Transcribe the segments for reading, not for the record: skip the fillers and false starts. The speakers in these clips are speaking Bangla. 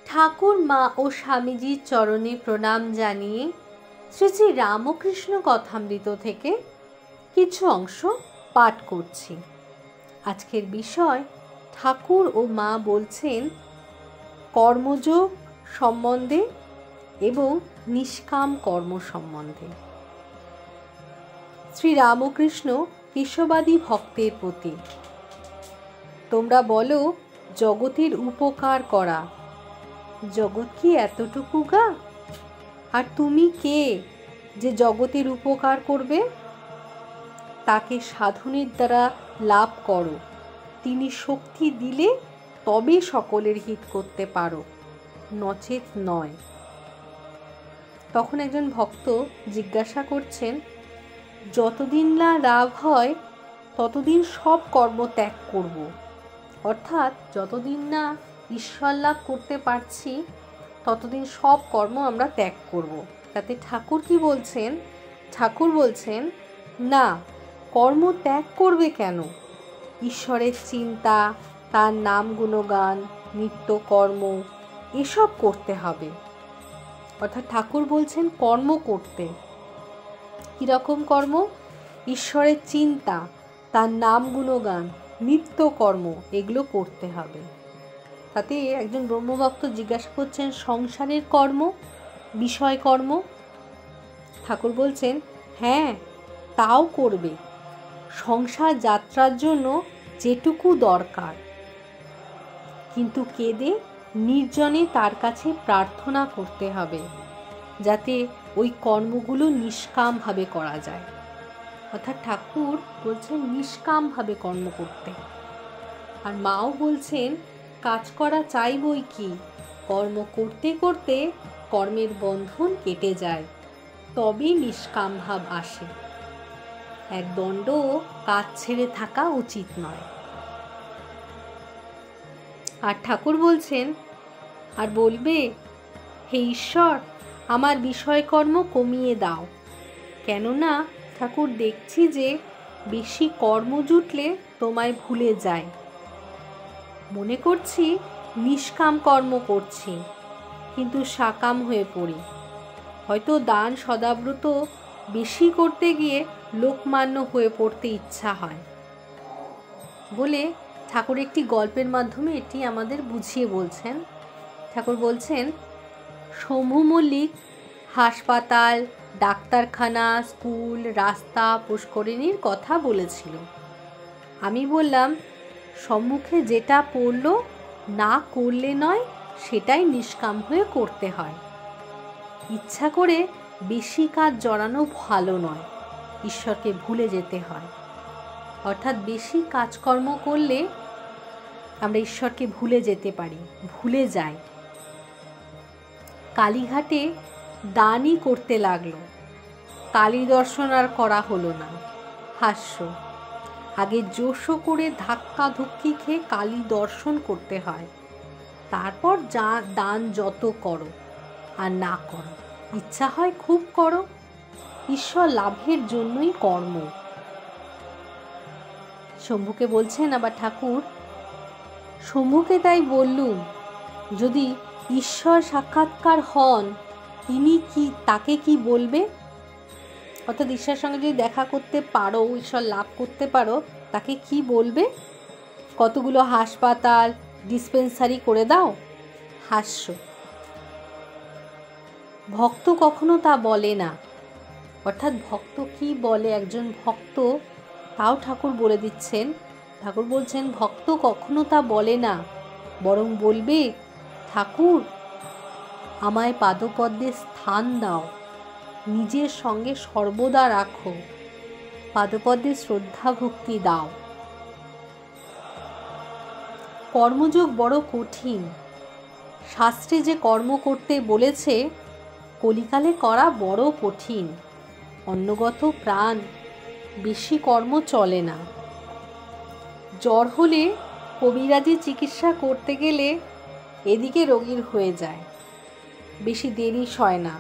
ঠাকুর মা ও স্বামীজির চরণে প্রণাম জানিয়ে শ্রী শ্রী রামকৃষ্ণ কথামৃত থেকে কিছু অংশ পাঠ করছি। আজকের বিষয় ঠাকুর ও মা বলছেন কর্মযোগ সম্বন্ধে এবং নিষ্কাম কর্ম সম্বন্ধে। শ্রী রামকৃষ্ণ কেশবাদী ভক্তের প্রতি, তোমরা বলো জগতের উপকার করা, জগৎ কি এতটুকু গা? আর তুমি কে যে জগতের উপকার করবে? তাকে সাধনের দ্বারা লাভ করো, তিনি শক্তি দিলে তবে সকলের হিত করতে পারো, নচেত নয়। তখন একজন ভক্ত জিজ্ঞাসা করছেন, যতদিন না লাভ হয় ততদিন সব কর্ম ত্যাগ করব, অর্থাৎ যতদিন না ঈশ্বর লাভ করতে পারছি ততদিন সব কর্ম আমরা ত্যাগ করব। তাতে ঠাকুর কি বলছেন? ঠাকুর বলছেন না, কর্ম ত্যাগ করবে কেন? ঈশ্বরের চিন্তা, তার নাম গুণগান, নিত্য কর্ম এসব করতে হবে। অর্থাৎ ঠাকুর বলছেন কর্ম করতে। কিরকম কর্ম? ঈশ্বরের চিন্তা, তার নাম গুণগান, নিত্য কর্ম এগুলো করতে হবে। তাতে একজন ব্রহ্মভক্ত জিজ্ঞাসা করছেন সংসারের কর্ম, বিষয় কর্ম? ঠাকুর বলছেন হ্যাঁ, তাও করবে, সংসার যাত্রার জন্য যেটুকু দরকার, কিন্তু কেঁদে নির্জনে তার কাছে প্রার্থনা করতে হবে যাতে ওই কর্মগুলো নিষ্কামভাবে করা যায়। অর্থাৎ ঠাকুর বলছেন নিষ্কামভাবে কর্ম করতে। আর মাও বলছেন কাজ করা চাই বই কি, কর্ম করতে করতে কর্মের বন্ধন কেটে যায়, তবে নিষ্কাম ভাব আসে। এক দণ্ড কাজ ছেড়ে থাকা উচিত নয়। আর ঠাকুর বলছেন আর বলবে, হে ঈশ্বর, আমার বিষয়কর্ম কমিয়ে দাও, কেননা ঠাকুর দেখছি যে বেশি কর্ম জুটলে তোমায় ভুলে যায়। মনে করছি নিষ্কাম কর্ম করছি, কিন্তু সাকাম হয়ে পড়ি। হয়তো দান সদাব্রত বেশি করতে গিয়ে লোকমান্য হয়ে পড়তে ইচ্ছা হয় বলে ঠাকুর একটি গল্পের মাধ্যমে এটি আমাদের বুঝিয়ে বলছেন। ঠাকুর বলছেন শম্ভু মল্লিক হাসপাতাল, ডাক্তারখানা, স্কুল, রাস্তা, পুষ্করিণীর কথা বলেছিল। আমি বললাম সম্মুখে যেটা পড়ল না করলে নয়, সেটাই নিষ্কাম হয়ে করতে হয়। ইচ্ছা করে বেশি কাজ জড়ানো ভালো নয়, ঈশ্বরকে ভুলে যেতে হয়। অর্থাৎ বেশি কাজকর্ম করলে আমরা ঈশ্বরকে ভুলে যেতে পারি, ভুলে যাই। কালীঘাটে দানই করতে লাগলো, কালী দর্শন আর করা হলো না। হাস্য। আগে জোশো করে ধাক্কা ধুক্কি খেয়ে কালী দর্শন করতে হয়, তারপর যা দান যত করো আর না করো, ইচ্ছা হয় খুব করো, ঈশ্বর লাভের জন্যই কর্ম। শম্ভুকে বলছেন আবার ঠাকুর, শম্ভুকে তাই বললুম, যদি ঈশ্বর সাক্ষাৎকার হন তিনি কি, তাকে কি বলবে? অর্থাৎ ঈশ্বরের সঙ্গে যদি দেখা করতে পারো, ঈশ্বর লাভ করতে পারো, তাকে কি বলবে? কতগুলো হাসপাতাল, ডিসপেন্সারি করে দাও। হাস্য। ভক্ত কখনো তা বলে না। অর্থাৎ ভক্ত কি বলে, একজন ভক্ত তাও ঠাকুর বলে দিচ্ছেন। ঠাকুর বলছেন ভক্ত কখনো তা বলে না, বরং বলবে ঠাকুর আমায় পাদপদ্মে স্থান দাও, নিজের সঙ্গে সর্বদা রাখো, পাদপদ্মে শ্রদ্ধা ভক্তি দাও। কর্মযোগ বড় কঠিন। শাস্ত্রে যে কর্ম করতে বলেছে কলিকালে করা বড় কঠিন। অন্নগত প্রাণ, বেশি কর্ম চলে না। জ্বর হলে কবিরাজি চিকিৎসা করতে গেলে এদিকে রোগীর হয়ে যায়, বেশি দেরি সয় না।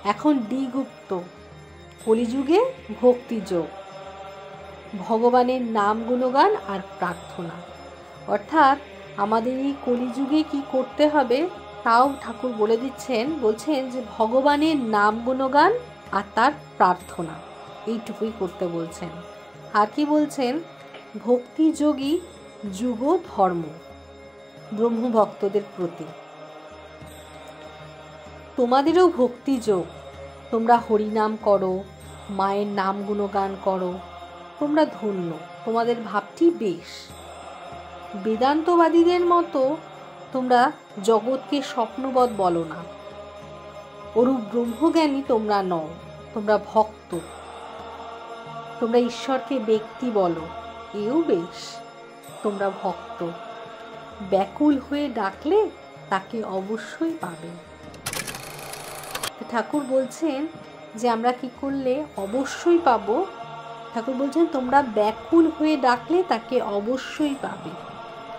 এখন দ্বিগুপ্ত, কলিযুগে ভক্তিযোগ, ভগবানের নাম গুণগান আর প্রার্থনা। অর্থাৎ আমাদের এই কলিযুগে কি করতে হবে তাও ঠাকুর বলে দিচ্ছেন। বলছেন যে ভগবানের নাম গুণগান আর তার প্রার্থনা, এইটুকুই করতে বলছেন। আর কি বলছেন? ভক্তিযোগী যুগ ধর্ম, ব্রহ্মভক্তদের প্রতি। তোমাদেরও ভক্তিযোগ, তোমরা হরিনাম করো, মায়ের নাম গুণগান করো, তোমরা ধন্য, তোমাদের ভাবটি বেশ। বেদান্তবাদীদের মতো তোমরা জগৎকে স্বপ্নবৎ বলো না, ওরূপ ব্রহ্মজ্ঞানী তোমরা নও, তোমরা ভক্ত। তোমরা ঈশ্বরকে ব্যক্তি বলো, এও বেশ, তোমরা ভক্ত। ব্যাকুল হয়ে ডাকলে তাকে অবশ্যই পাবে। ঠাকুর বলছেন যে আমরা কি করলে অবশ্যই পাবো? ঠাকুর বলছেন তোমরা ব্যাকুল হয়ে ডাকলে তাকে অবশ্যই পাবে।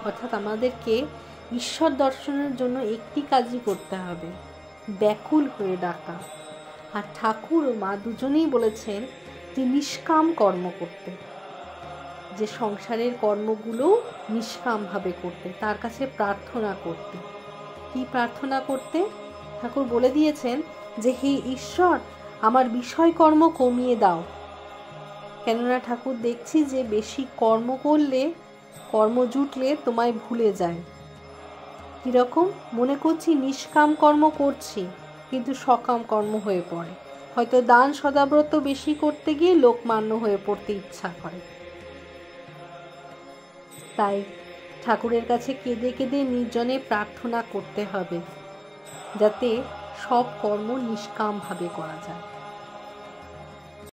অর্থাৎ আমাদেরকে ঈশ্বর দর্শনের জন্য একটি কাজই করতে হবে, ব্যাকুল হয়ে ডাকা। আর ঠাকুর ও মা দুজনেই বলেছেন যে নিষ্কাম কর্ম করতে, যে সংসারের কর্মগুলো নিষ্কামভাবে করতে, তার কাছে প্রার্থনা করতে। কি প্রার্থনা করতে? ঠাকুর বলে দিয়েছেন যে হে ঈশ্বর, আমার বিষয় কর্ম কমিয়ে দাও। কেননা ঠাকুর দেখছি যে বেশি কর্ম করলে, কর্ম জুটলে তোমায় ভুলে যায়। কীরকম? মনে করছি নিষ্কাম কর্ম করছি, কিন্তু সকাম কর্ম হয়ে পড়ে। হয়তো দান সদাব্রত বেশি করতে গিয়ে লোকমান্য হয়ে পড়তে ইচ্ছা করে। তাই ঠাকুরের কাছে কেঁদে কেঁদে নির্জনে প্রার্থনা করতে হবে, যাতে সব কর্ম নিষ্কামভাবে করা যায়।